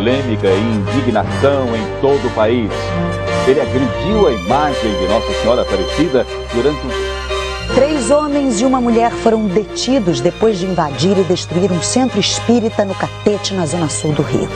polêmica e indignação em todo o país. Ele agrediu a imagem de Nossa Senhora Aparecida durante 3 homens e uma mulher foram detidos depois de invadir e destruir um centro espírita no Catete, na zona sul do Rio.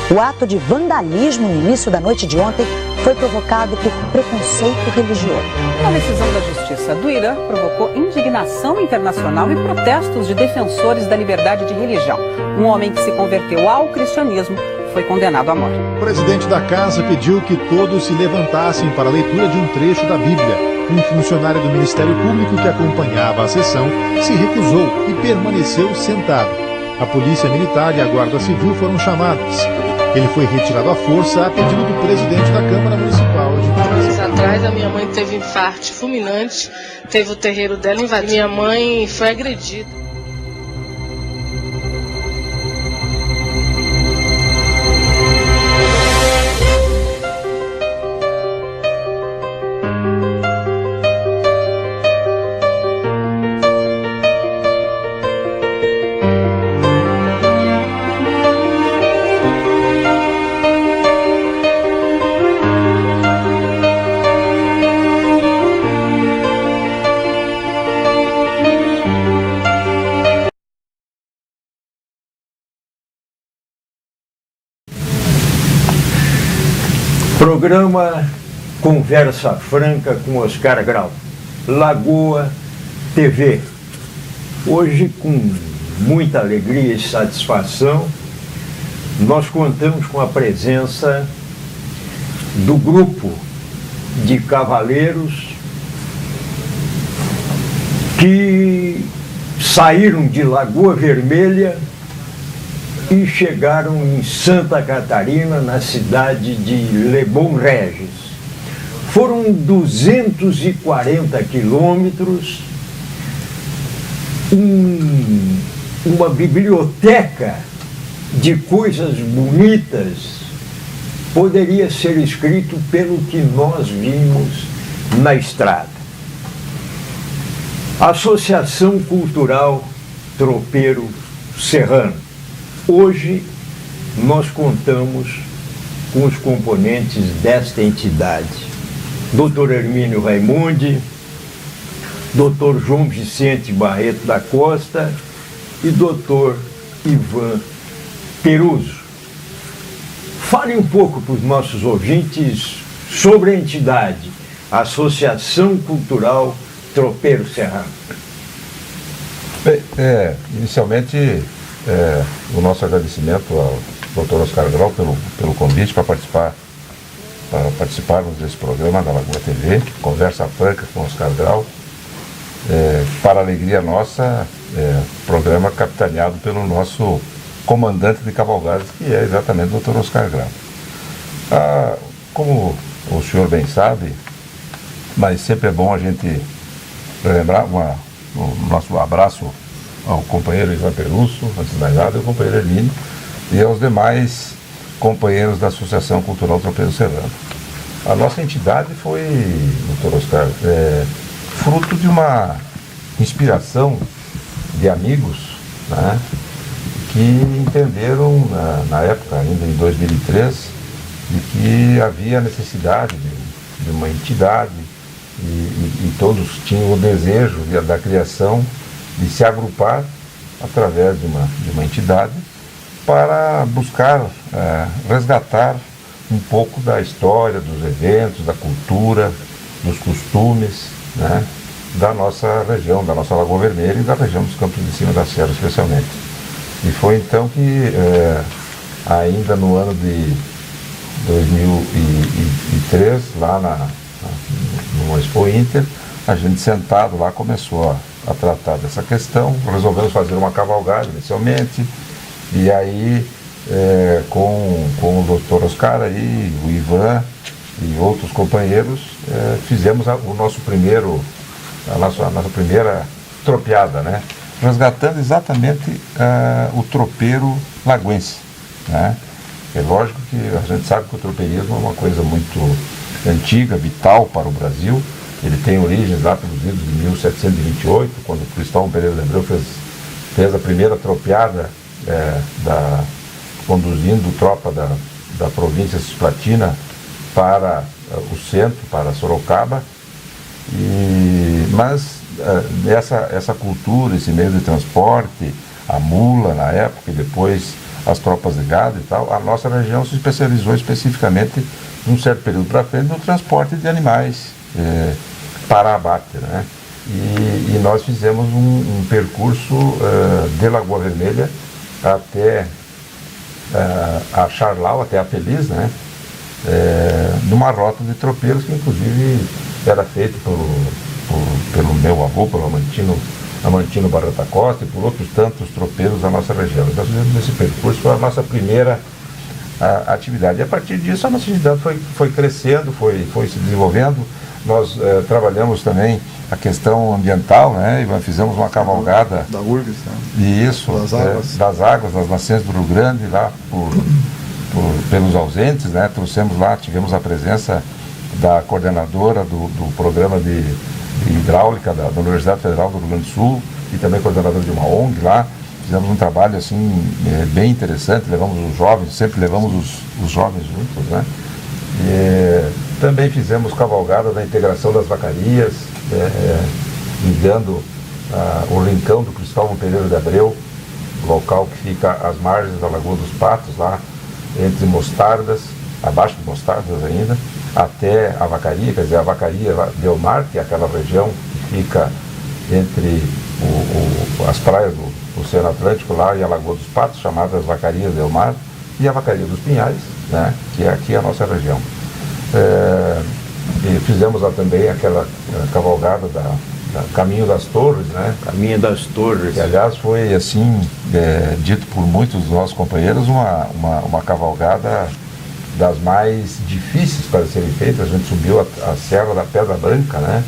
O ato de vandalismo no início da noite de ontem foi provocado por preconceito religioso. Uma decisão da Justiça do Irã provocou indignação internacional e protestos de defensores da liberdade de religião. Um homem que se converteu ao cristianismo foi condenado à morte. O presidente da casa pediu que todos se levantassem para a leitura de um trecho da Bíblia. Um funcionário do Ministério Público que acompanhava a sessão se recusou e permaneceu sentado. A Polícia Militar e a Guarda Civil foram chamadas. Ele foi retirado à força a pedido do presidente da Câmara Municipal de Brasília. Anos atrás, a minha mãe teve infarto fulminante, teve o terreiro dela invadido. Minha mãe foi agredida. Programa Conversa Franca com Oscar Grau, Lagoa TV. Hoje, com muita alegria e satisfação, nós contamos com a presença do grupo de cavaleiros que saíram de Lagoa Vermelha e chegaram em Santa Catarina, na cidade de Lebon Regis. Foram 240 quilômetros, uma biblioteca de coisas bonitas poderia ser escrito pelo que nós vimos na estrada. Associação Cultural Tropeiro Serrano. Hoje, nós contamos com os componentes desta entidade. Dr. Hermínio Raimundi, Dr. João Vicente Barreto da Costa e Dr. Ivan Peruso. Fale um pouco para os nossos ouvintes sobre a entidade, Associação Cultural Tropeiro Serrano. Bem, inicialmente, o nosso agradecimento ao Dr. Oscar Grau pelo convite para participarmos desse programa da Lagoa TV, Conversa Franca com Oscar Grau. Para a alegria nossa, programa capitaneado pelo nosso comandante de cavalgadas, que é exatamente o Dr. Oscar Grau. Como o senhor bem sabe, mas sempre é bom a gente relembrar o nosso abraço ao companheiro Ivan Peruso, antes de mais nada, ao companheiro Hermínio e aos demais companheiros da Associação Cultural Tropeiro Serrano. A nossa entidade foi, Dr. Oscar, fruto de uma inspiração de amigos, né, que entenderam, na época, ainda em 2003, de que havia necessidade de uma entidade e todos tinham o desejo da criação de se agrupar através de uma entidade para buscar resgatar um pouco da história, dos eventos, da cultura, dos costumes, né, da nossa região, da nossa Lagoa Vermelha e da região dos Campos de Cima da Serra especialmente. E foi então que, ainda no ano de 2003, lá no Expo Inter, a gente sentado lá começou a tratar dessa questão. Resolvemos fazer uma cavalgada inicialmente, e aí com o Dr. Oscar aí, o Ivan e outros companheiros, fizemos a nossa primeira tropeada, né? Resgatando exatamente o tropeiro lagoense, né? É lógico que a gente sabe que o tropeirismo é uma coisa muito antiga, vital para o Brasil. Ele tem origens lá pelos idos de 1728, quando Cristóvão Pereira de Abreu fez a primeira tropeada conduzindo tropa da província cisplatina para o centro, para Sorocaba, mas essa cultura, esse meio de transporte, a mula na época e depois as tropas de gado e tal, a nossa região se especializou especificamente, num certo período para frente, no transporte de animais para abate, né? E nós fizemos um percurso de Lagoa Vermelha até a Charlau, até a Feliz, né? Numa rota de tropeiros que inclusive era feito pelo meu avô, pelo Amantino Barreta Costa e por outros tantos tropeiros da nossa região. Nós fizemos esse percurso, foi a nossa primeira atividade. E a partir disso a nossa atividade foi crescendo, foi se desenvolvendo. Nós trabalhamos também a questão ambiental, né? E fizemos uma cavalgada da URGS, né? Isso, das águas, das nascentes do Rio Grande, lá pelos ausentes, né? Tivemos a presença da coordenadora do programa de hidráulica da Universidade Federal do Rio Grande do Sul e também coordenadora de uma ONG lá. Fizemos um trabalho assim bem interessante, levamos os jovens, sempre levamos os jovens juntos, né? E também fizemos cavalgada da integração das vacarias, ligando o rincão do Cristóvão Pereira de Abreu, local que fica às margens da Lagoa dos Patos, lá entre Mostardas, abaixo de Mostardas ainda, até a vacaria, quer dizer, a vacaria Del Mar, que é aquela região que fica entre as praias do Oceano Atlântico lá e a Lagoa dos Patos, chamadas Vacarias Del Mar, e a Vacaria dos Pinhais, né, que é aqui a nossa região. E fizemos lá também aquela cavalgada da Caminho das Torres, né? Caminho das Torres. Que, aliás, foi, assim, dito por muitos dos nossos companheiros, uma cavalgada das mais difíceis para serem feitas. A gente subiu a Serra da Pedra Branca, né?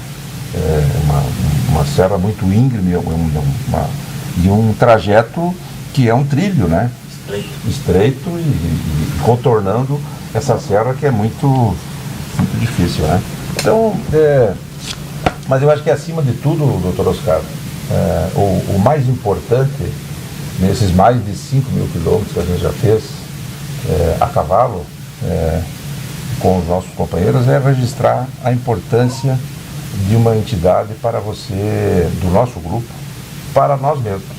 Uma serra muito íngreme e um trajeto que é um trilho, né? Estreito e contornando essa serra que é muito difícil, né? Então, mas eu acho que acima de tudo, doutor Oscar, o mais importante nesses mais de 5 mil quilômetros que a gente já fez a cavalo com os nossos companheiros é registrar a importância de uma entidade para você, do nosso grupo, para nós mesmos.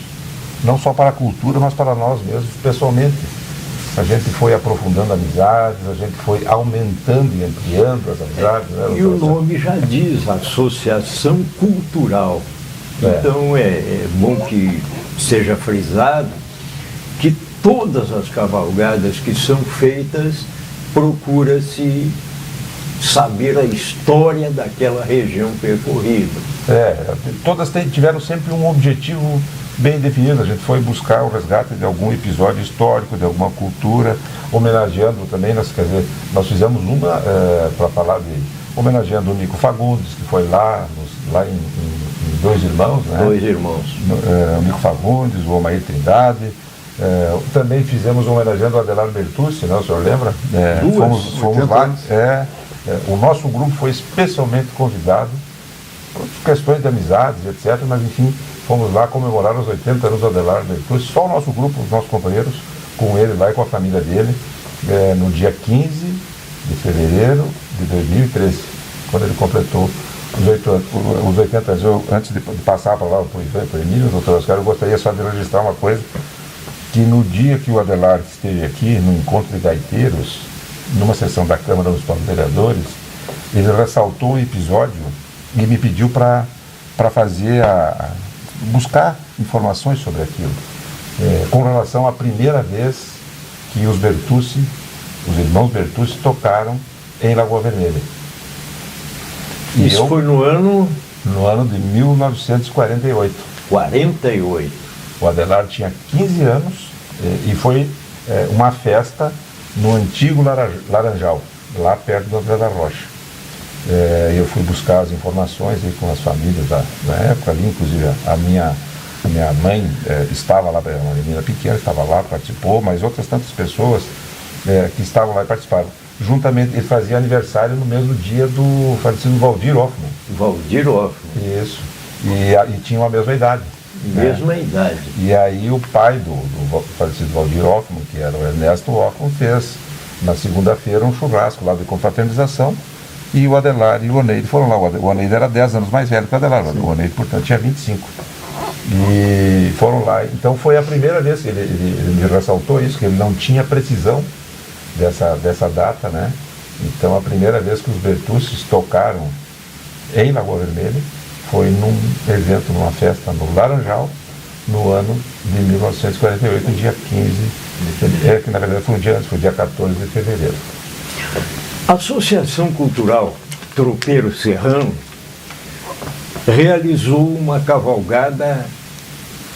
Não só para a cultura, mas para nós mesmos, pessoalmente. A gente foi aprofundando amizades, a gente foi aumentando e ampliando as amizades. Né, e o nome já diz, Associação Cultural. Então é bom que seja frisado que todas as cavalgadas que são feitas, procura-se saber a história daquela região percorrida. Todas tiveram sempre um objetivo bem definido. A gente foi buscar o resgate de algum episódio histórico, de alguma cultura, homenageando também, nós fizemos uma para falar homenageando o Nico Fagundes, que foi lá em Dois Irmãos, né? Dois Irmãos. O Nico Fagundes, o Omair Trindade. Também fizemos homenageando o Adelar Bertucci, né? O senhor lembra? Fomos lá. O nosso grupo foi especialmente convidado por questões de amizades, etc. Mas, enfim, fomos lá comemorar os 80 anos do Adelar Bertucci, só o nosso grupo, os nossos companheiros, com ele lá e com a família dele, no dia 15 de fevereiro de 2013, quando ele completou os 80 anos. Antes de passar a palavra para o Emílio, doutor Oscar, eu gostaria só de registrar uma coisa, que no dia que o Adelar esteve aqui, no encontro de gaiteiros, numa sessão da Câmara dos Vereadores, ele ressaltou um episódio e me pediu para fazer buscar informações sobre aquilo, com relação à primeira vez que os irmãos Bertucci tocaram em Lagoa Vermelha. Isso foi no ano? No ano de 1948. 48. O Adelar tinha 15 anos e foi uma festa no antigo Laranjal, lá perto do André da Rocha. Eu fui buscar as informações aí com as famílias da época ali, inclusive a minha mãe estava lá, uma menina pequena, estava lá, participou, mas outras tantas pessoas que estavam lá e participaram. Juntamente, ele fazia aniversário no mesmo dia do falecido Valdir Hoffmann. Valdir Hoffmann. Isso. E tinham a mesma idade. Mesma idade. E aí o pai do falecido Valdir Hoffmann, que era o Ernesto Hoffmann, fez na segunda-feira um churrasco lá de confraternização, e o Adelar e o Oneide foram lá. O Oneide era 10 anos mais velho que o Adelar, o Oneide, portanto, tinha 25. E foram lá. Então foi a primeira vez que ele me ressaltou isso, que ele não tinha precisão dessa data, né? Então a primeira vez que os Bertuccis tocaram em Lagoa Vermelha foi num evento, numa festa no Laranjal, no ano de 1948, dia 15 de fevereiro, que na verdade foi um dia antes, foi dia 14 de fevereiro. A Associação Cultural Tropeiro Serrano realizou uma cavalgada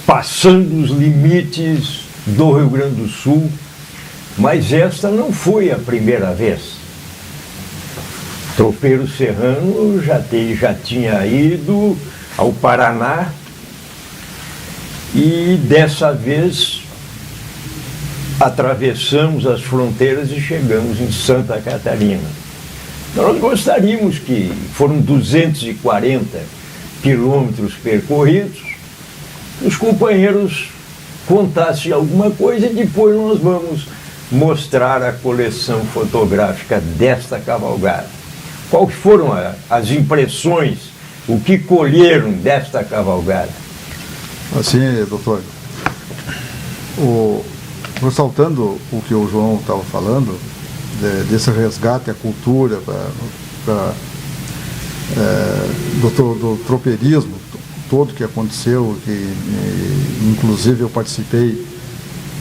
passando os limites do Rio Grande do Sul, mas esta não foi a primeira vez. Tropeiro Serrano já tinha ido ao Paraná e dessa vez atravessamos as fronteiras e chegamos em Santa Catarina. Nós gostaríamos que foram 240 quilômetros percorridos, os companheiros contassem alguma coisa e depois nós vamos mostrar a coleção fotográfica desta cavalgada. Quais foram as impressões, o que colheram desta cavalgada? Assim, doutor, ressaltando o que o João estava falando, desse resgate à cultura, do tropeirismo, todo que aconteceu, que inclusive eu participei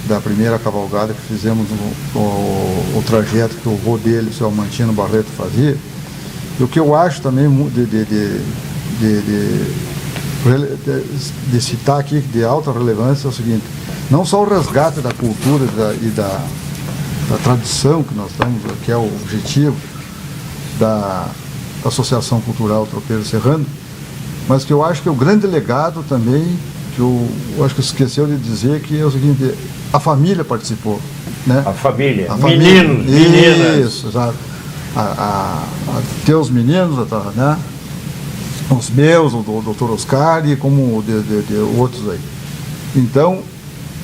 da primeira cavalgada que fizemos o trajeto que o avô dele, o seu Amantino Barreto, fazia. E o que eu acho também de citar aqui de alta relevância é o seguinte: não só o resgate da cultura e da tradição que nós estamos, que é o objetivo da Associação Cultural Tropeiro Serrano, mas que eu acho que o grande legado também, que eu acho que esqueceu de dizer, que é o seguinte: a família participou, né? A família, meninos, meninas. Isso, exato. Teus meninos, né? Os meus, o doutor Oscar e como de outros aí. Então,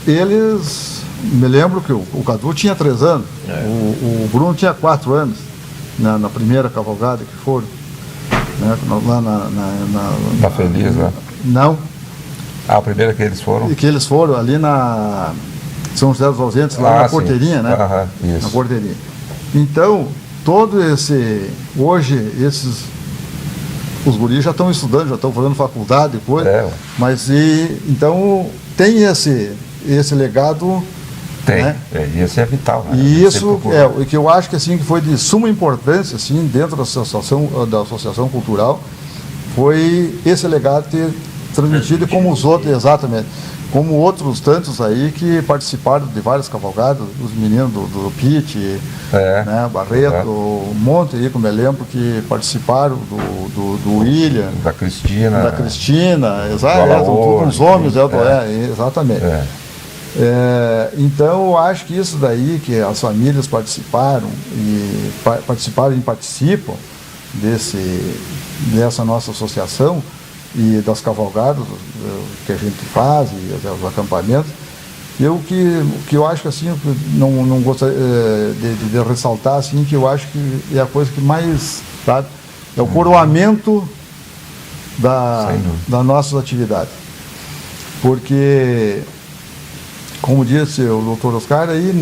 eles, me lembro que o Cadu tinha 3 anos, o Bruno tinha 4 anos, na primeira cavalgada que foram, né? Lá na Feliz, né? Não. A primeira que eles foram? Que eles foram ali na São José dos Ausentes, lá na Porteirinha, né? Isso. Na Porteirinha. Então, hoje, os guris já estão estudando, já estão fazendo faculdade depois, mas então tem esse legado. Tem, né? Esse é vital, né? E isso o que eu acho que, assim, que foi de suma importância, assim, dentro da Associação Cultural, foi esse legado ter transmitido, como os outros, exatamente, como outros tantos aí que participaram de várias cavalgadas, os meninos do Pitt, né, Barreto, um monte aí, como eu lembro, que participaram do William, da Cristina, exato, uns homens, exatamente. Então eu acho que isso daí, que as famílias participaram e participam dessa nossa associação e das cavalgadas que a gente faz, e os acampamentos, o que eu acho que, assim, não gostaria de ressaltar, assim, que eu acho que é a coisa que mais, sabe, é o coroamento da nossas atividades. Porque, como disse o doutor Oscar, aí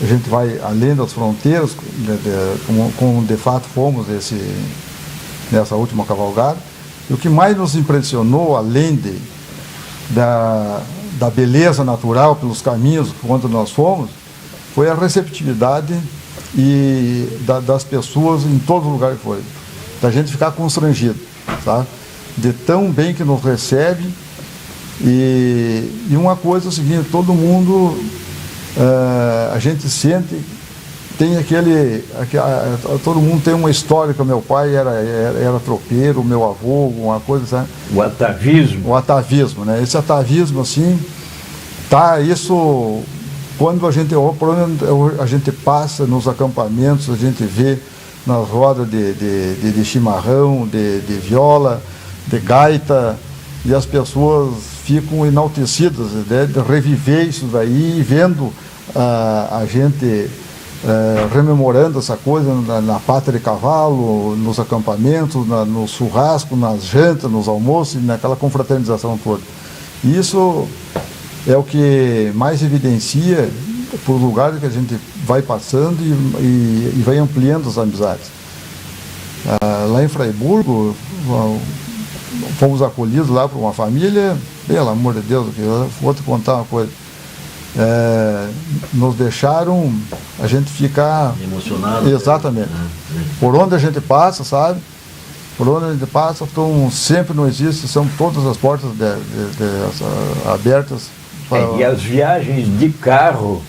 a gente vai além das fronteiras, como de fato fomos nessa última cavalgada. E o que mais nos impressionou, além da beleza natural pelos caminhos quando nós fomos, foi a receptividade das pessoas em todo lugar que foi. Da gente ficar constrangido, tá? De tão bem que nos recebe. E uma coisa é o seguinte: todo mundo, a gente sente, tem todo mundo tem uma história, que o meu pai era tropeiro, o meu avô, uma coisa, sabe? O atavismo. O atavismo, né? Esse atavismo, assim, isso, quando a gente passa nos acampamentos, a gente vê nas rodas de chimarrão, de viola, de gaita, e as pessoas ficam enaltecidas, né, de reviver isso daí, vendo a gente rememorando essa coisa na pata de cavalo, nos acampamentos, no churrasco, nas jantas, nos almoços, naquela confraternização toda. E isso é o que mais evidencia por lugares que a gente vai passando e vai ampliando as amizades. Lá em Fraiburgo, fomos acolhidos lá por uma família, pelo amor de Deus, eu vou te contar uma coisa. Nos deixaram a gente ficar emocionado. Exatamente. Por onde a gente passa, sabe? Por onde a gente passa, então, sempre não existe, são todas as portas abertas. E as viagens de carro,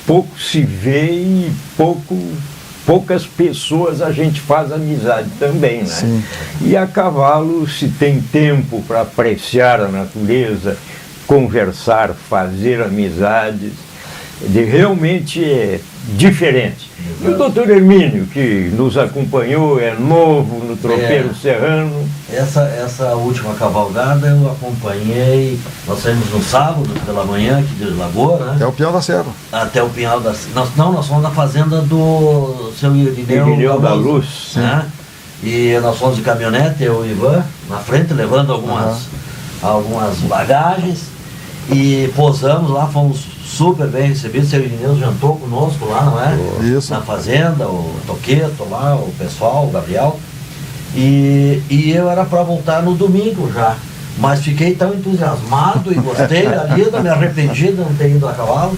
pouco se vê e poucas pessoas a gente faz amizade também, né? Sim. E a cavalo se tem tempo para apreciar a natureza, conversar, fazer amizades, realmente é diferente. E o doutor Hermínio, que nos acompanhou, é novo no Tropeiro Serrano. Essa última cavalgada eu acompanhei, nós saímos no sábado pela manhã aqui de Lagoa, né? Até o Pinhal da Serra. Até o Pinhal da Serra. Nós fomos na fazenda do seu Irineu da Luz. Né? E nós fomos de caminhonete, eu e o Ivan, na frente, levando algumas bagagens. E posamos lá, fomos super bem recebidos. O seu Irineu jantou conosco lá, não é? Isso. Na fazenda, o Toqueto lá, o pessoal, o Gabriel. E eu era para voltar no domingo já. Mas fiquei tão entusiasmado e gostei da lida, me arrependi de não ter ido a cavalo.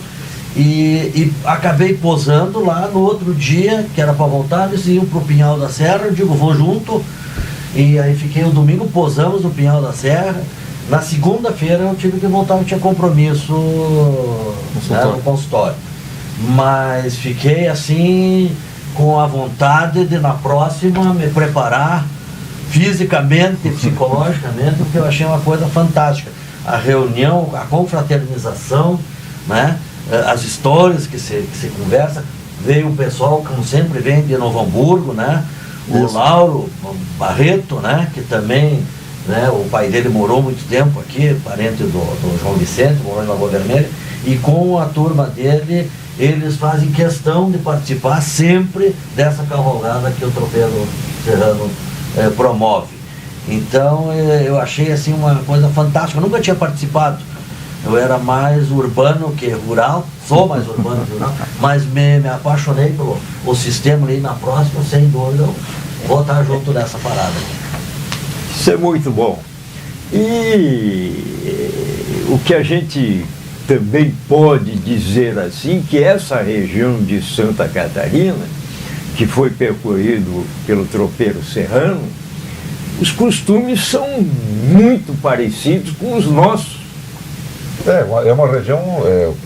E acabei posando lá no outro dia, que era para voltar, eles iam para o Pinhal da Serra, eu digo, vou junto. E aí fiquei o domingo, posamos no Pinhal da Serra. Na segunda-feira eu tive que voltar, eu tinha compromisso no consultório. Mas fiquei assim, com a vontade de na próxima me preparar fisicamente e psicologicamente, porque eu achei uma coisa fantástica. A reunião, a confraternização, né? As histórias que se conversa. Veio o pessoal, como sempre, vem de Novo Hamburgo, né? O Lauro Barreto, né? Que também... Né, o pai dele morou muito tempo aqui, parente do João Vicente, morou em Lagoa Vermelha, e com a turma dele, eles fazem questão de participar sempre dessa cavalgada que o Tropeiro Serrano promove. Então eu achei assim uma coisa fantástica, eu nunca tinha participado, eu era mais urbano que rural, sou mais urbano que rural, mas me apaixonei pelo sistema ali. Na próxima, sem dúvida, eu vou estar junto dessa parada. Isso é muito bom. E o que a gente também pode dizer assim, que essa região de Santa Catarina, que foi percorrido pelo Tropeiro Serrano, os costumes são muito parecidos com os nossos. É uma região,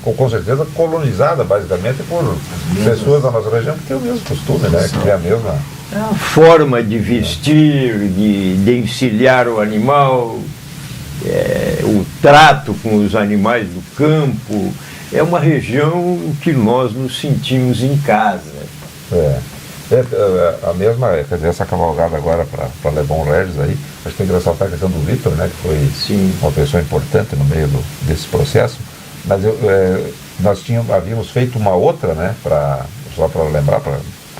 com certeza, colonizada basicamente por pessoas da nossa região que têm o mesmo costume, né? Que tem a mesma... A forma de vestir, de encilhar o animal, o trato com os animais do campo, é uma região que nós nos sentimos em casa. A mesma, quer dizer, essa cavalgada agora para Lebon Regis aí, acho que tem que ressaltar a questão do Vitor, né, que foi uma pessoa importante no meio desse processo, mas nós havíamos feito uma outra, né, só para lembrar,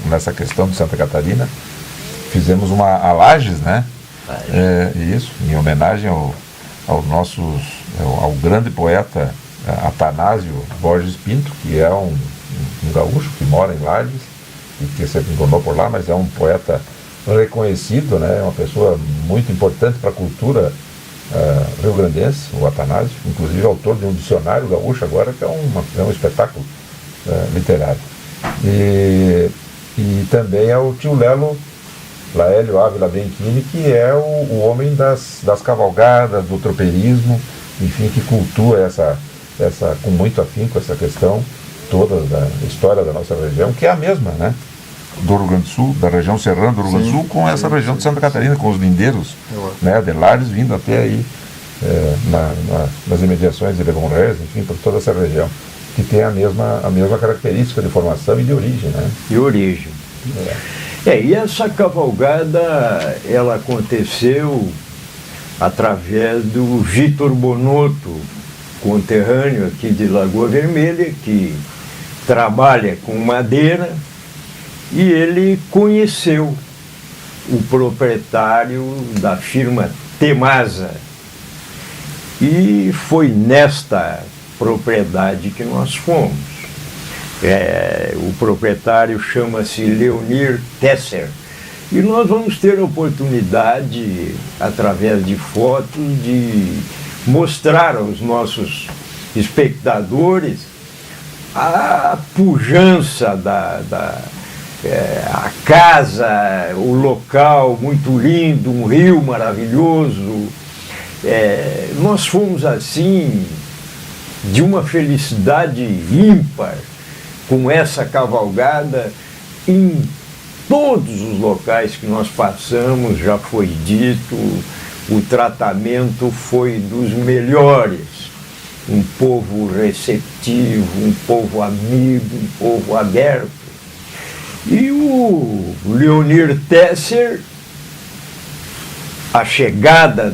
nessa questão de Santa Catarina, fizemos a Lages, né? Isso, em homenagem ao grande poeta Atanásio Borges Pinto, que é um gaúcho que mora em Lages e que se encontrou por lá, mas é um poeta reconhecido, né? Uma pessoa muito importante para a cultura rio-grandense, o Atanásio, inclusive autor de um dicionário gaúcho agora, que é um espetáculo literário. E também é o tio Lelo Laélio Ávila Benchini, que é o homem das cavalgadas, do tropeirismo, enfim, que cultua essa com muito afinco essa questão toda da história da nossa região, que é a mesma, né? Do Rio Grande do Sul, da região serrana do Rio Grande do Sul, com essa região de Santa Catarina, com os lindeiros, né, de Lages vindo até aí, nas imediações de Lebon Regis, enfim, por toda essa região, que tem a mesma característica de formação e de origem, né? De origem. E essa cavalgada, ela aconteceu através do Vitor Bonotto, conterrâneo aqui de Lagoa Vermelha, que trabalha com madeira, e ele conheceu o proprietário da firma Temasa. E foi nesta propriedade que nós fomos. O proprietário chama-se Leonir Tesser. E nós vamos ter a oportunidade, através de fotos, de mostrar aos nossos espectadores a pujança a casa, o local muito lindo, um rio maravilhoso. Nós fomos assim, de uma felicidade ímpar, com essa cavalgada, em todos os locais que nós passamos. Já foi dito, o tratamento foi dos melhores. Um povo receptivo, um povo amigo, um povo aberto. E o Leonir Tesser, a chegada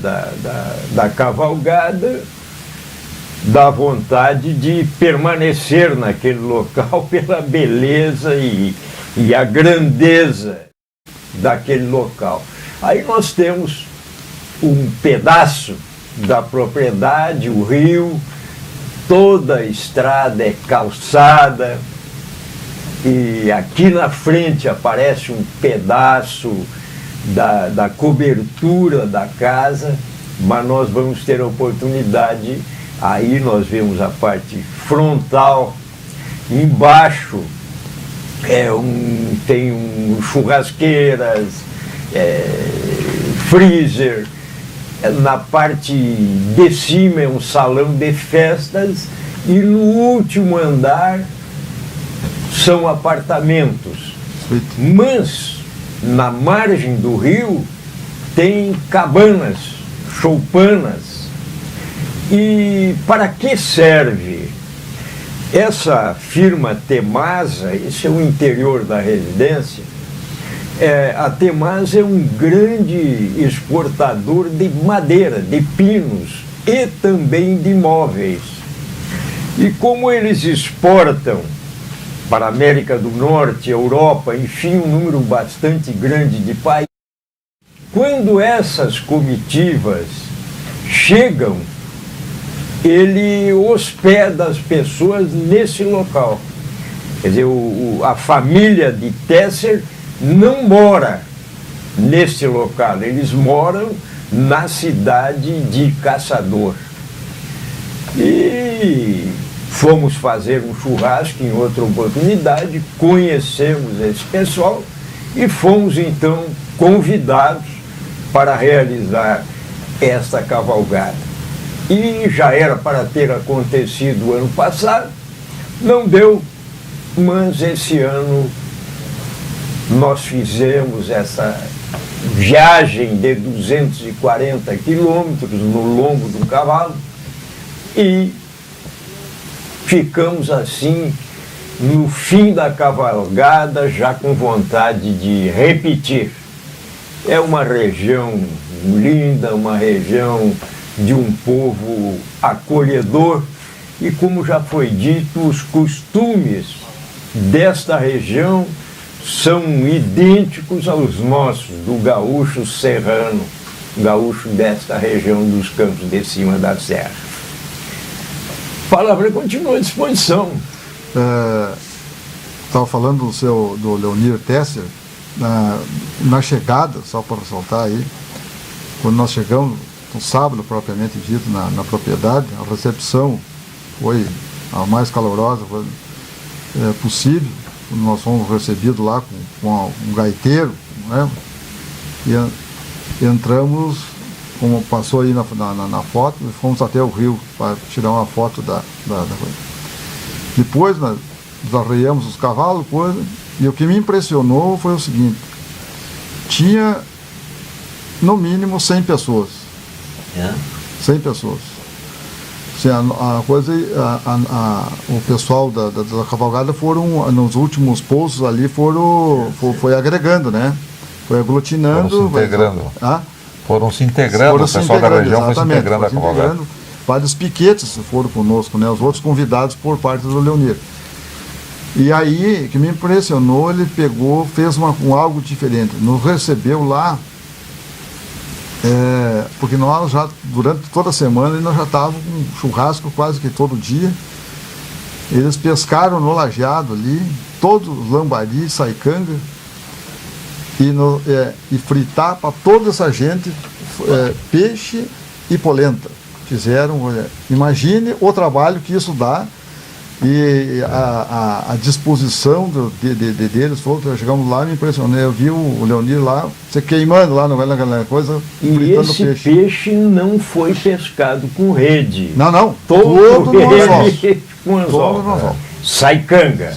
da cavalgada, dá vontade de permanecer naquele local pela beleza e a grandeza daquele local. Aí nós temos um pedaço da propriedade, o rio, toda a estrada é calçada, e aqui na frente aparece um pedaço da cobertura da casa, mas nós vamos ter a oportunidade, aí nós vemos a parte frontal, embaixo tem churrasqueiras, freezer, na parte de cima é um salão de festas, e no último andar são apartamentos. Mas na margem do rio tem cabanas, choupanas. E para que serve? Essa firma Temasa, esse é o interior da residência, a Temasa é um grande exportador de madeira, de pinos e também de móveis. E como eles exportam para a América do Norte, Europa, enfim, um número bastante grande de países, quando essas comitivas chegam, ele hospeda as pessoas nesse local. Quer dizer, a família de Tesser não mora nesse local, eles moram na cidade de Caçador. E fomos fazer um churrasco em outra oportunidade, conhecemos esse pessoal e fomos então convidados para realizar esta cavalgada. E já era para ter acontecido ano passado, não deu, mas esse ano nós fizemos essa viagem de 240 quilômetros no lombo do cavalo e ficamos assim no fim da cavalgada já com vontade de repetir. É uma região linda, uma região de um povo acolhedor e, como já foi dito, os costumes desta região são idênticos aos nossos, do gaúcho serrano, gaúcho desta região dos campos de cima da serra. A palavra continua à disposição. Estava falando do Leonir Tesser, na chegada, só para ressaltar aí, quando nós chegamos, no sábado propriamente dito, na propriedade, a recepção foi a mais calorosa possível. Nós fomos recebidos lá com um gaiteiro, né? E entramos, como passou aí na foto, e fomos até o rio para tirar uma foto da coisa. Depois nós arreiamos os cavalos, e o que me impressionou foi o seguinte: tinha no mínimo 100 pessoas. 100 pessoas. Assim, o pessoal da cavalgada foram, nos últimos pousos ali, foi agregando, né? Foi aglutinando. Se integrando. Foram se integrando, o pessoal da região foi se integrando à cavalgada. Vários piquetes foram conosco, né? Os outros convidados por parte do Leonir. E aí, que me impressionou, ele pegou, fez algo diferente. Nos recebeu lá, porque nós já, durante toda a semana, nós já estávamos com churrasco quase que todo dia. Eles pescaram no lajeado ali, todos lambari, saicanga, e fritar para toda essa gente peixe e polenta. Fizeram, imagine o trabalho que isso dá e a disposição deles. Chegamos lá e me impressionei, eu vi o Leonir lá, você queimando lá naquela coisa, e esse peixe não foi pescado com rede. Não, todo no anzol. Com anzol. Saicanga.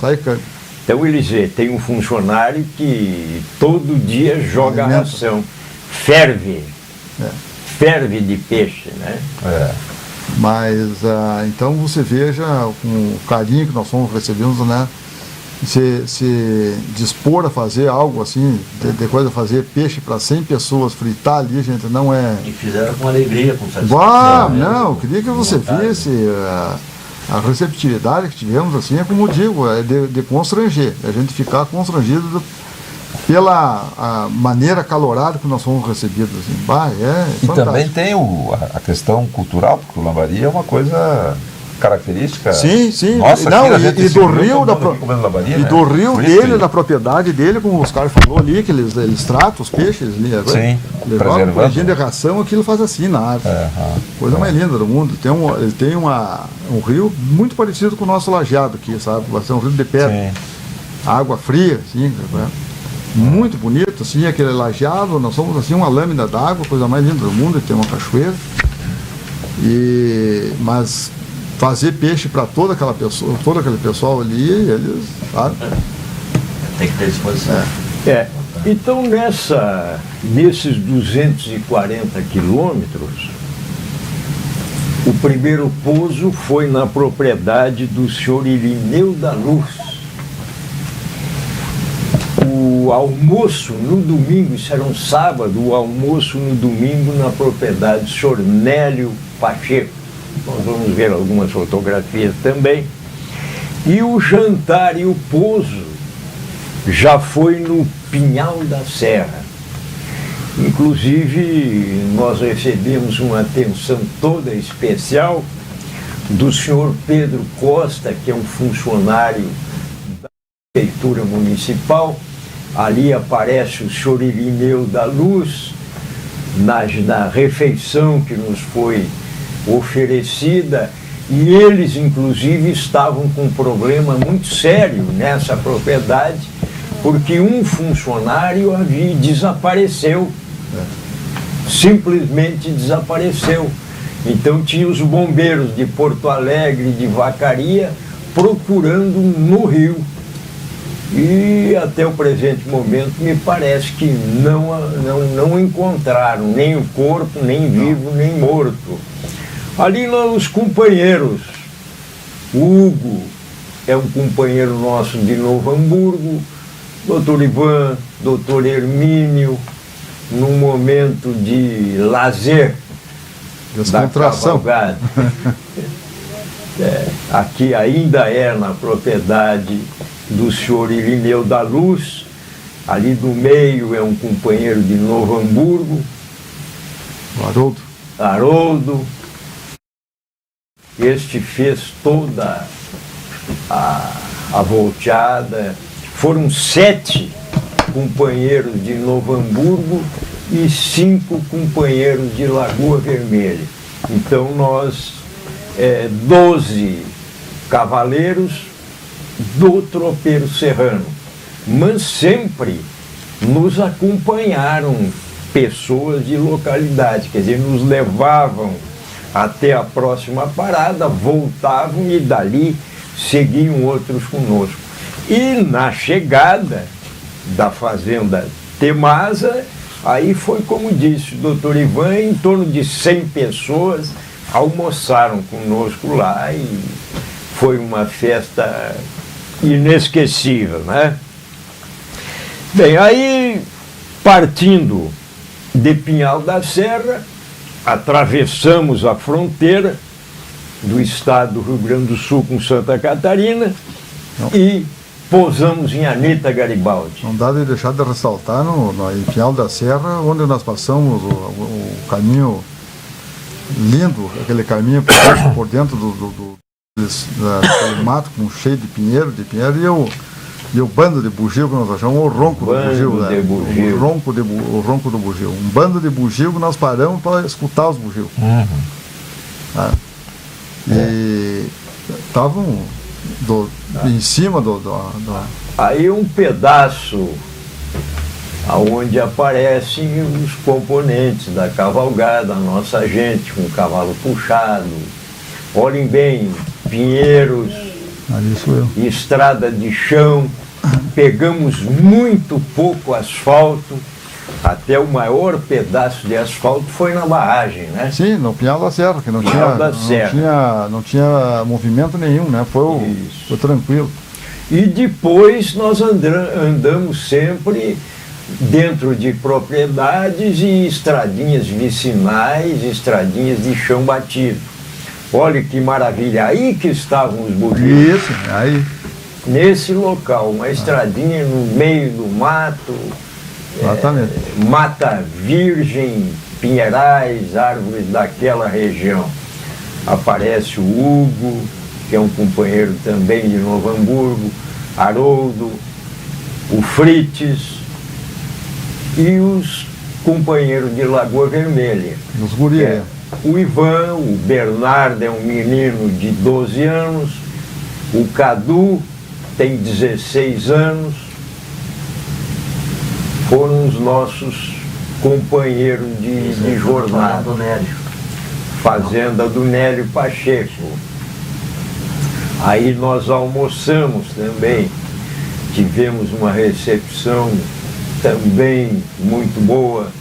Então eles tem um funcionário que todo dia joga a ração, ferve de peixe, né? Mas então você veja com o carinho que nós fomos recebendo, né? Se dispor a fazer algo assim, depois de fazer peixe para 100 pessoas, fritar ali, gente, não é... E fizeram com alegria, com satisfação. Não, eu queria que você visse a receptividade que tivemos, assim, é como eu digo, é de constranger, a gente ficar constrangido pela maneira calorada que nós fomos recebidos. Assim. E fantástico. Também tem a questão cultural, porque o lambari é uma coisa característica. Sim. Nossa, e do rio, do rio dele, da propriedade dele, como o Oscar falou ali, que eles tratam os peixes ali. Sim, preservando. De ração, aquilo faz assim na água. Coisa mais linda do mundo. Ele tem um rio muito parecido com o nosso lajeado aqui, sabe? Vai ser um rio de pedra. Água fria, assim, muito bonito, assim, aquele lajeado, nós somos assim uma lâmina d'água, coisa mais linda do mundo, tem uma cachoeira. Mas fazer peixe para todo aquele pessoal ali, eles, sabe? Tem que ter disposição. Então nesses 240 quilômetros, o primeiro pouso foi na propriedade do senhor Irineu da Luz. O almoço no domingo, isso era um sábado, o almoço no domingo na propriedade do senhor Nélio Pacheco. Nós vamos ver algumas fotografias também. E o jantar e o pouso já foi no Pinhal da Serra. Inclusive, nós recebemos uma atenção toda especial do senhor Pedro Costa, que é um funcionário da Prefeitura Municipal. Ali aparece o senhor Irineu da Luz, na refeição que nos foi oferecida, e eles, inclusive, estavam com um problema muito sério nessa propriedade, porque um funcionário desapareceu, simplesmente desapareceu. Então tinha os bombeiros de Porto Alegre, de Vacaria, procurando no rio. E até o presente momento me parece que não encontraram nem o corpo, nem vivo, nem morto. Ali os companheiros, o Hugo é um companheiro nosso de Novo Hamburgo, doutor Ivan, doutor Hermínio, num momento de lazer da cavalgada. Aqui ainda na propriedade do senhor Irineu da Luz, ali do meio é um companheiro de Novo Hamburgo, Haroldo. Este fez toda a volteada. Foram 7 companheiros de Novo Hamburgo e 5 companheiros de Lagoa Vermelha. Então nós, 12 cavaleiros do tropeiro serrano, mas sempre nos acompanharam pessoas de localidade, quer dizer, nos levavam até a próxima parada, voltavam e dali seguiam outros conosco. E na chegada da fazenda Temasa, aí foi como disse o doutor Ivan, em torno de 100 pessoas almoçaram conosco lá e foi uma festa inesquecível, né? Bem, aí partindo de Pinhal da Serra, atravessamos a fronteira do estado do Rio Grande do Sul com Santa Catarina e pousamos em Anita Garibaldi. Não dá de deixar de ressaltar em Pinhal da Serra, onde nós passamos o caminho lindo, aquele caminho por dentro daquele mato cheio de pinheiro e o bando de bugio que nós achamos, o ronco do bugio. O ronco do bugio. Um bando de bugio que nós paramos para escutar os bugios. E estavam em cima Aí um pedaço onde aparecem os componentes da cavalgada, a nossa gente, com cavalo puxado. Olhem bem, pinheiros, estrada de chão, pegamos muito pouco asfalto, até o maior pedaço de asfalto foi na barragem, né? Sim, no Pinhal da Serra, que não tinha movimento nenhum, né? Foi tranquilo. E depois nós andamos sempre dentro de propriedades e estradinhas vicinais, estradinhas de chão batido. Olha que maravilha, aí que estavam os bugios. Isso, aí. Nesse local, uma estradinha no meio do mato, exatamente. Mata virgem, pinheirais, árvores daquela região. Aparece o Hugo, que é um companheiro também de Novo Hamburgo, Haroldo, o Frites e os companheiros de Lagoa Vermelha. Os guris. O Ivan, o Bernardo é um menino de 12 anos, o Cadu tem 16 anos, foram os nossos companheiros de jornada. Fazenda do Nélio Pacheco. Aí nós almoçamos também, tivemos uma recepção também muito boa.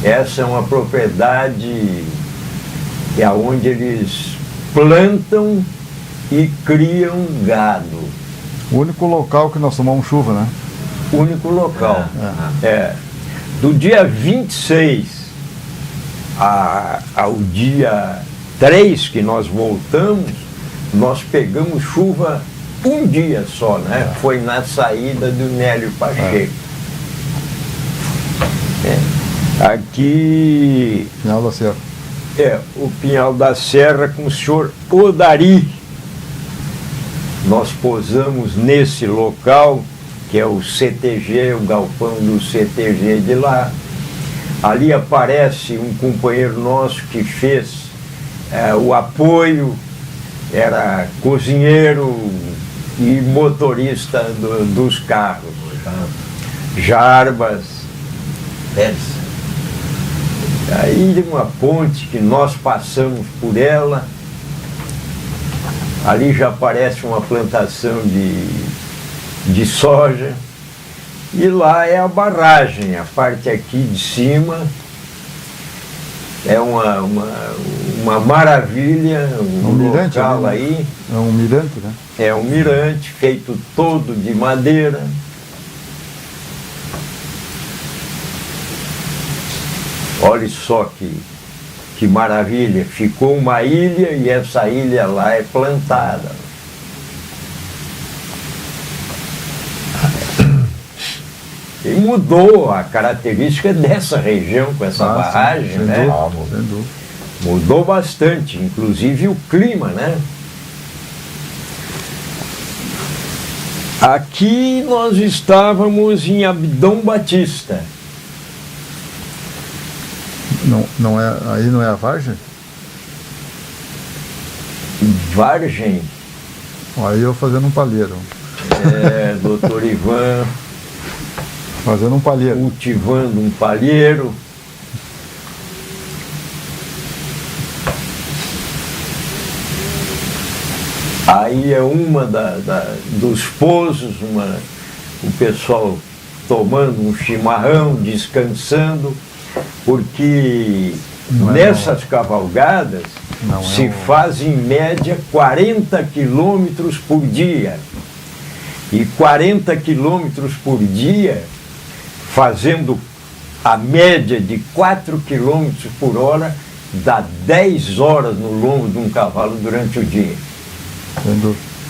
Essa é uma propriedade onde eles plantam e criam gado. O único local que nós tomamos chuva, né? O único local. Do dia 26 ao dia 3 que nós voltamos, nós pegamos chuva um dia só, né? Foi na saída do Nélio Pacheco. Aqui... Pinhal da Serra. O Pinhal da Serra com o senhor Odari. Nós pousamos nesse local, que é o CTG, o galpão do CTG de lá. Ali aparece um companheiro nosso que fez o apoio, era cozinheiro e motorista dos carros. Jarbas. Pérez. Aí uma ponte que nós passamos por ela, ali já aparece uma plantação de soja, e lá é a barragem, a parte aqui de cima é uma maravilha, um mirante, local aí. É um mirante, né? É um mirante feito todo de madeira. Olha só que maravilha, ficou uma ilha e essa ilha lá é plantada. E mudou a característica dessa região com essa barragem, né? Mudou bastante, inclusive o clima, né? Aqui nós estávamos em Abdom Batista. Aí não é a Vargem? Vargem? Aí eu fazendo um palheiro. Doutor Ivan. Fazendo um palheiro. Cultivando um palheiro. Aí é uma dos pousos, o pessoal tomando um chimarrão, descansando, porque nessas cavalgadas se faz em média 40 quilômetros por dia. E 40 quilômetros por dia, fazendo a média de 4 km por hora dá 10 horas no lombo de um cavalo durante o dia.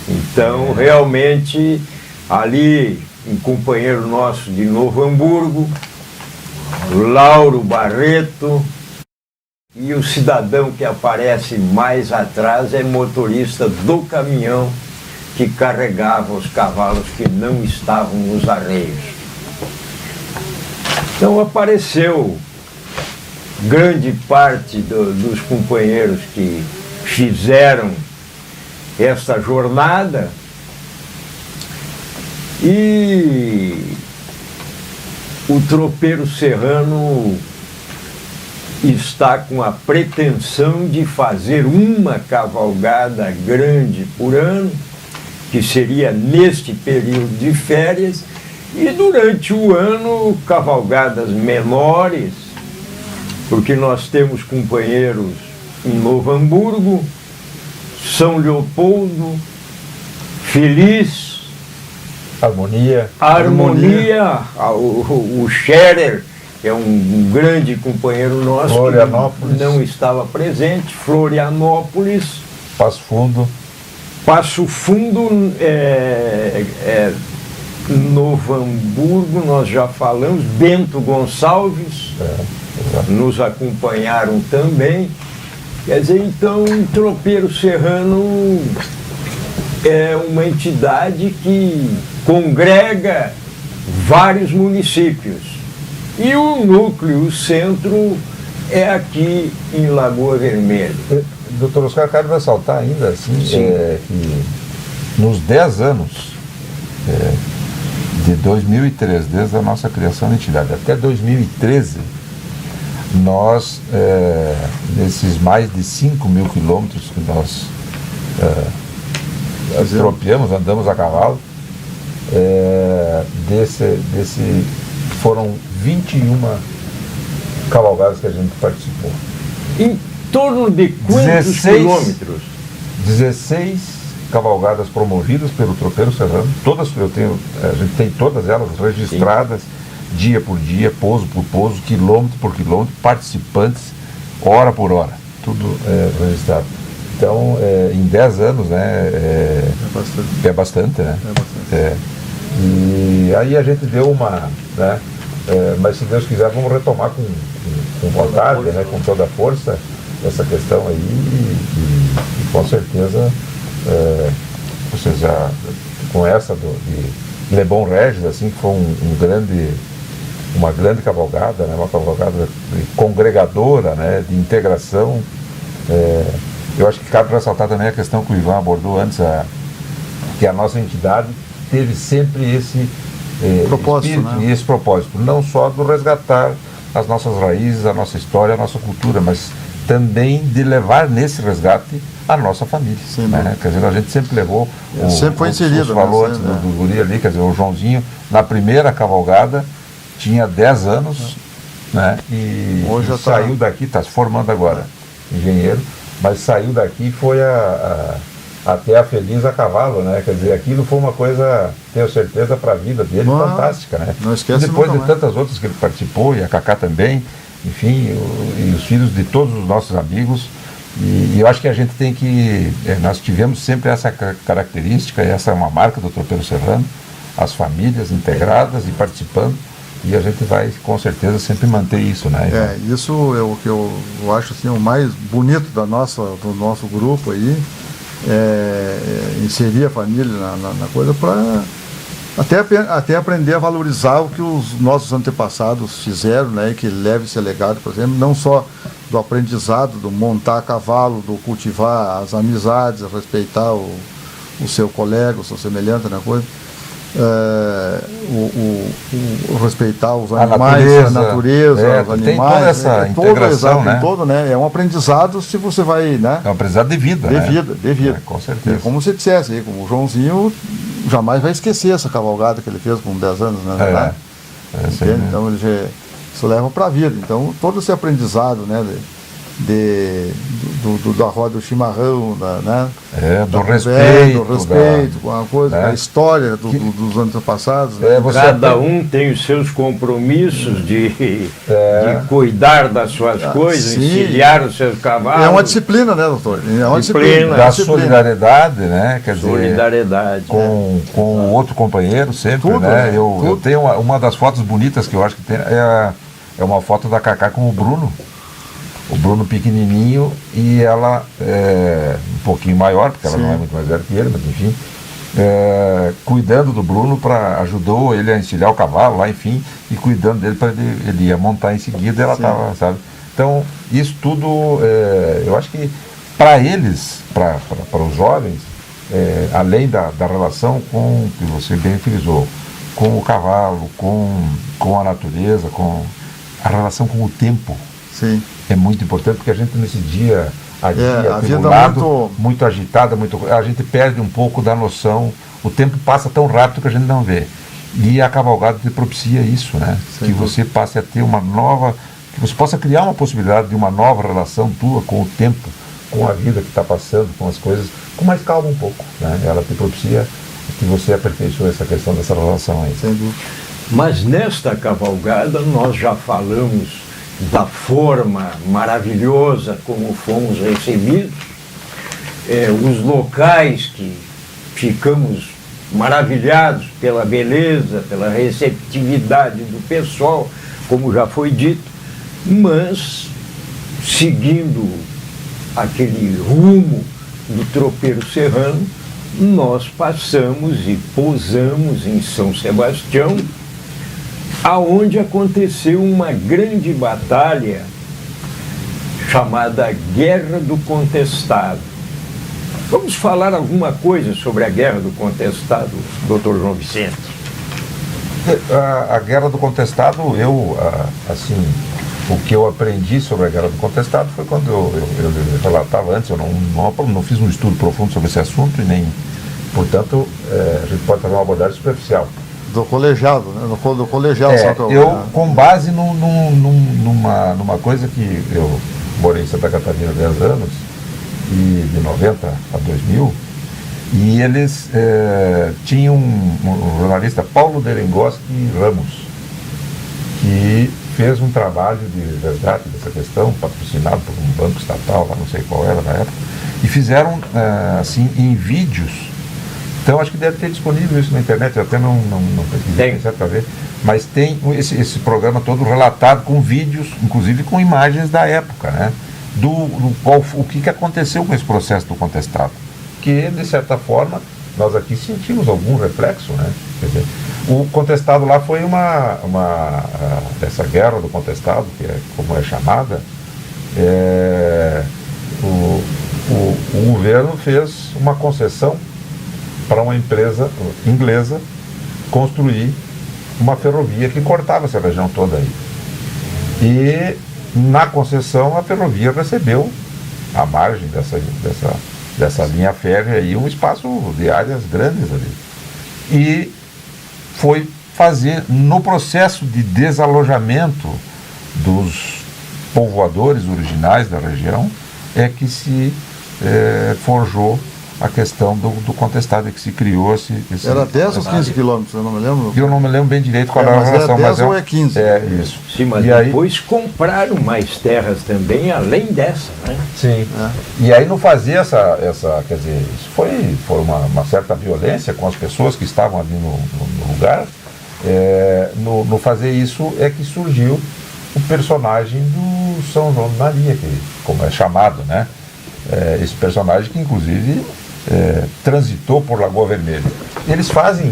Então, realmente, ali, um companheiro nosso de Novo Hamburgo, Lauro Barreto, e o cidadão que aparece mais atrás é motorista do caminhão que carregava os cavalos que não estavam nos arreios. Então apareceu grande parte dos companheiros que fizeram esta jornada e o tropeiro serrano está com a pretensão de fazer uma cavalgada grande por ano, que seria neste período de férias, e durante o ano cavalgadas menores, porque nós temos companheiros em Novo Hamburgo, São Leopoldo, Feliz, Harmonia, o Scherer, que é um grande companheiro nosso, que não estava presente, Florianópolis, Passo Fundo, Novo Hamburgo, nós já falamos, Bento Gonçalves, nos acompanharam também. Quer dizer, então, o tropeiro serrano é uma entidade que congrega vários municípios. E o núcleo, o centro, é aqui em Lagoa Vermelha. Doutor Oscar, quero ressaltar ainda assim, que nos 10 anos de 2013, desde a nossa criação da entidade até 2013, nós, nesses mais de 5 mil quilômetros que nós tropeamos, andamos a cavalo, foram 21 cavalgadas que a gente participou. Em torno de quantos quilômetros? 16 cavalgadas promovidas pelo tropeiro serrano, todas a gente tem todas elas registradas, dia por dia, pouso por pouso, quilômetro por quilômetro, participantes, hora por hora, tudo registrado. Então, em 10 anos, né, é bastante, né? E aí a gente deu uma, né, mas se Deus quiser vamos retomar com vontade, né, com toda a força, essa questão aí e com certeza vocês já, com essa de Le Bon Regis, assim, que foi uma grande cavalgada, né, uma cavalgada congregadora, né, de integração. Eu acho que cabe ressaltar também a questão que o Ivan abordou antes, que a nossa entidade teve sempre esse propósito, espírito, né? E esse propósito, não só do resgatar as nossas raízes, a nossa história, a nossa cultura, mas também de levar nesse resgate a nossa família. Sim, né? Quer dizer, a gente sempre levou, sempre foi inserido, falou antes do guri ali, quer dizer, o Joãozinho, na primeira cavalgada, tinha 10 anos, né? E hoje saiu daqui, está se formando agora, engenheiro, mas saiu daqui e foi até a Feliz a cavalo, né? Quer dizer, aquilo foi uma coisa, tenho certeza, para a vida dele, fantástica, né? Não esquece. Depois de tantas outras que ele participou, e a Cacá também, enfim, e os filhos de todos os nossos amigos, e eu acho que a gente tem que, nós tivemos sempre essa característica, e essa é uma marca do tropeiro serrano, as famílias integradas e participando, e a gente vai com certeza sempre manter isso, né? Isso é o que eu acho assim, o mais bonito do nosso grupo aí, inserir a família na coisa para até aprender a valorizar o que os nossos antepassados fizeram, né, e que leve esse legado, por exemplo, não só do aprendizado, do montar a cavalo, do cultivar as amizades, respeitar o seu colega, o seu semelhante na coisa, respeitar os animais, a natureza, os animais, tem toda essa integração, né? Né? É um aprendizado, se você vai, né? É um aprendizado de vida, de vida. Com certeza. E como você dissesse aí, como o Joãozinho jamais vai esquecer essa cavalgada que ele fez com 10 anos, né? Então isso leva para a vida. Então todo esse aprendizado, né, da roda do chimarrão, né? Do respeito. Do respeito, com a coisa, da história dos anos passados. Cada um tem os seus compromissos de cuidar das suas coisas, encilhar os seus cavalos. É uma disciplina, né, doutor? É uma disciplina. Da solidariedade, né? Quer solidariedade. Dizer, com o outro companheiro sempre, tudo, né? Eu tenho uma das fotos bonitas que eu acho que tem, é uma foto da Cacá com o Bruno pequenininho e ela um pouquinho maior, porque ela não é muito mais velha que ele, mas enfim, cuidando do Bruno, ajudou ele a encilhar o cavalo lá, enfim, e cuidando dele para ele ia montar em seguida, ela estava, sabe? Então, isso tudo, eu acho que para eles, para os jovens, além da relação com, que você bem frisou, com o cavalo, com a natureza, com a relação com o tempo, é muito importante, porque a gente nesse dia a dia atribulado, muito agitada, a gente perde um pouco da noção, o tempo passa tão rápido que a gente não vê. E a cavalgada te propicia isso, né? Que você passe a ter uma nova, que você possa criar uma possibilidade de uma nova relação tua com o tempo, com a vida que está passando, com as coisas, com mais calma um pouco, né? Ela te propicia que você aperfeiçoe essa questão dessa relação aí. Mas nesta cavalgada nós já falamos da forma maravilhosa como fomos recebidos, os locais que ficamos maravilhados pela beleza, pela receptividade do pessoal, como já foi dito, mas seguindo aquele rumo do tropeiro serrano, nós passamos e pousamos em São Sebastião, aonde aconteceu uma grande batalha chamada Guerra do Contestado. Vamos falar alguma coisa sobre a Guerra do Contestado, Dr. João Vicente? A Guerra do Contestado, o que eu aprendi sobre a Guerra do Contestado foi quando eu relatava antes, eu não fiz um estudo profundo sobre esse assunto e nem, portanto, a gente pode fazer uma abordagem superficial. Do colegiado, né? Do colegiado. Com base numa coisa que eu morei em Santa Catarina há 10 anos, e de 90 a 2000, e eles tinham um jornalista, Paulo Derengoski Ramos, que fez um trabalho de resgate dessa questão, patrocinado por um banco estatal, lá não sei qual era na época, e fizeram assim em vídeos. Então acho que deve ter disponível isso na internet, eu até não pesquisei para ver, mas tem esse programa todo relatado com vídeos, inclusive com imagens da época, né? O que aconteceu com esse processo do contestado. Que, de certa forma, nós aqui sentimos algum reflexo, né? Quer dizer, o contestado lá foi essa guerra do contestado, que é como é chamada, o governo fez uma concessão para uma empresa inglesa construir uma ferrovia que cortava essa região toda aí. E na concessão a ferrovia recebeu, à margem dessa linha férrea aí, um espaço de áreas grandes ali. E foi fazer, no processo de desalojamento dos povoadores originais da região, é que se forjou a questão do contestado, que se criou era 10 ou 15 quilômetros, eu não me lembro. Eu não me lembro bem direito qual era a relação, mas 10 ou 15. Isso. Sim, mas e depois compraram mais terras também, além dessa, né? Sim. E aí não fazia quer dizer, isso foi uma certa violência com as pessoas que estavam ali no lugar. No fazer isso é que surgiu o personagem do São João de Maria, que, como é chamado, né? Esse personagem que inclusive transitou por Lagoa Vermelha. Eles fazem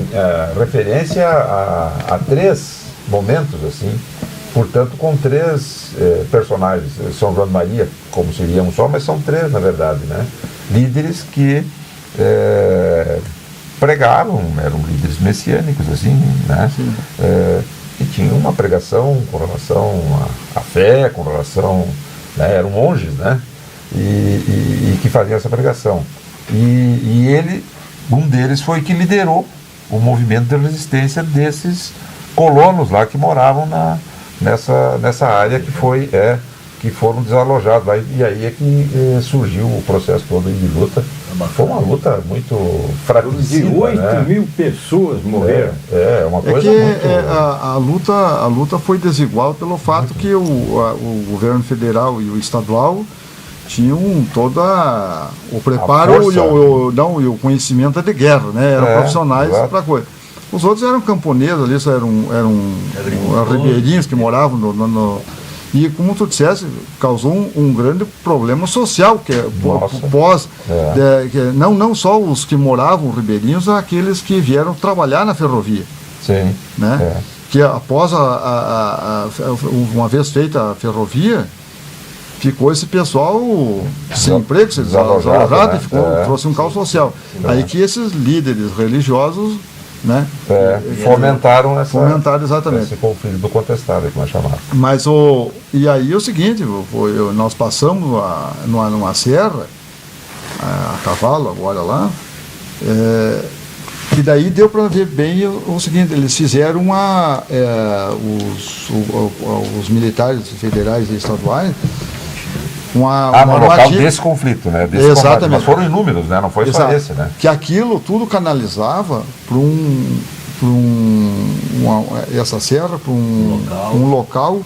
referência a 3 momentos, assim, portanto com 3 personagens. São João de Maria, como seria um só, mas são 3 na verdade, né? Líderes que pregavam, eram líderes messiânicos, assim, né? E tinham uma pregação com relação à fé, com relação, né? Eram monges, né? E que faziam essa pregação. E um deles foi que liderou o movimento de resistência desses colonos lá que moravam nessa área que que foram desalojados lá, e aí é que surgiu o processo todo de luta. Foi uma luta muito fratricida, de 8 né? mil pessoas morreram. Uma coisa que muito... a luta foi desigual pelo fato que o governo federal e o estadual tinham todo o preparo e o conhecimento de guerra, né? Eram profissionais para coisa. Os outros eram camponeses ali, eram ribeirinhos que moravam e, como tu disseste, causou um grande problema social, que não só os que moravam ribeirinhos, aqueles que vieram trabalhar na ferrovia. Sim. Né? Que após uma vez feita a ferrovia, ficou esse pessoal sem emprego, desalojado, né? Trouxe um caos social. Aí que esses líderes religiosos, né, fomentaram exatamente esse conflito do contestado, que nós chamamos. Mas e aí é o seguinte, nós passamos numa serra, a cavalo, agora lá, e daí deu para ver bem o seguinte, eles fizeram os militares federais e estaduais no local desse conflito, né? Exatamente. Combate. Mas foram inúmeros, né? Não foi só esse, né? Que aquilo tudo canalizava para essa serra, para um local,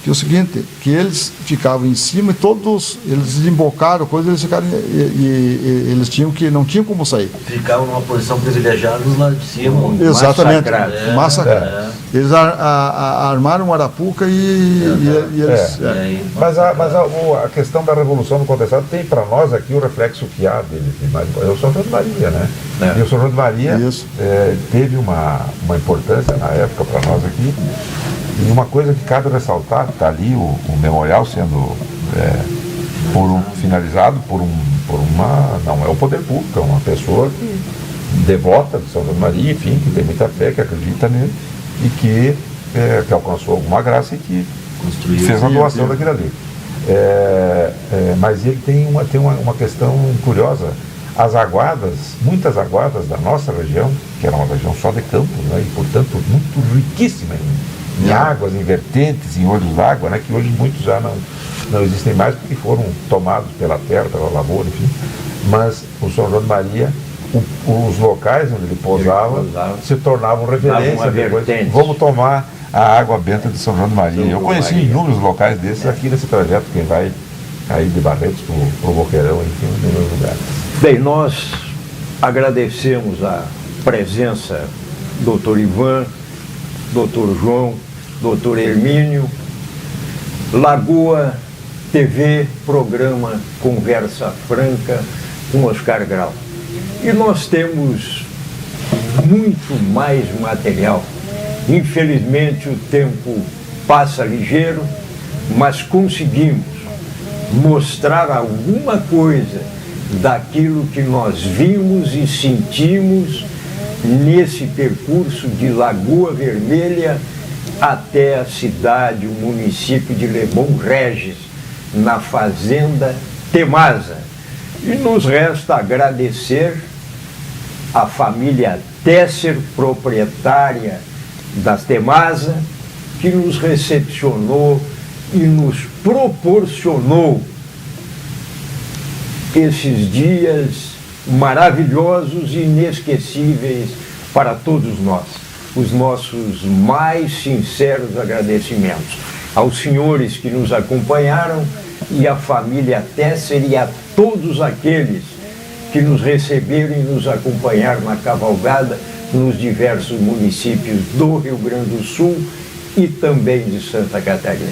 que é o seguinte, que eles ficavam em cima e todos, eles desembocaram, eles ficaram, e eles não tinham como sair. Ficavam numa posição privilegiada lá de cima. Exatamente, massacrados. Eles armaram uma arapuca e eles... Mas a questão da Revolução do Contestado tem para nós aqui o reflexo que há dele. É o São João de Maria, né? E o São João de Maria teve uma importância na época para nós aqui. E uma coisa que cabe ressaltar, está ali o memorial sendo finalizado por uma... Não é o poder público, é uma pessoa devota de São João de Maria, enfim, que tem muita fé, que acredita nele, e que alcançou alguma graça e que fez a doação daquilo ali. Mas ele tem uma questão curiosa. As aguadas, muitas aguadas da nossa região, que era uma região só de campos, né, e portanto muito riquíssima em águas, em vertentes, em olhos d'água, né, que hoje muitos já não existem mais porque foram tomados pela terra, pela lavoura, enfim. Mas o São João de Maria, os locais onde ele pousava se tornavam referência. Depois, vamos tomar a água benta de São João de Maria. Eu conheci inúmeros locais desses aqui nesse trajeto, quem vai aí de Barretos para o Boqueirão, enfim, em inúmeros lugares. Bem, nós agradecemos a presença do Dr. Ivan, Dr. João, Dr. Hermínio, Lagoa TV, programa Conversa Franca com Oscar Grau. E nós temos muito mais material. Infelizmente o tempo passa ligeiro, mas conseguimos mostrar alguma coisa daquilo que nós vimos e sentimos nesse percurso de Lagoa Vermelha até a cidade, o município de Lebon Regis, na fazenda Temasa. E nos resta agradecer a família Tesser, proprietária das Temasa, que nos recepcionou e nos proporcionou esses dias maravilhosos e inesquecíveis para todos nós. Os nossos mais sinceros agradecimentos aos senhores que nos acompanharam e à família Tesser e a todos aqueles que nos receberam e nos acompanharam na cavalgada nos diversos municípios do Rio Grande do Sul e também de Santa Catarina.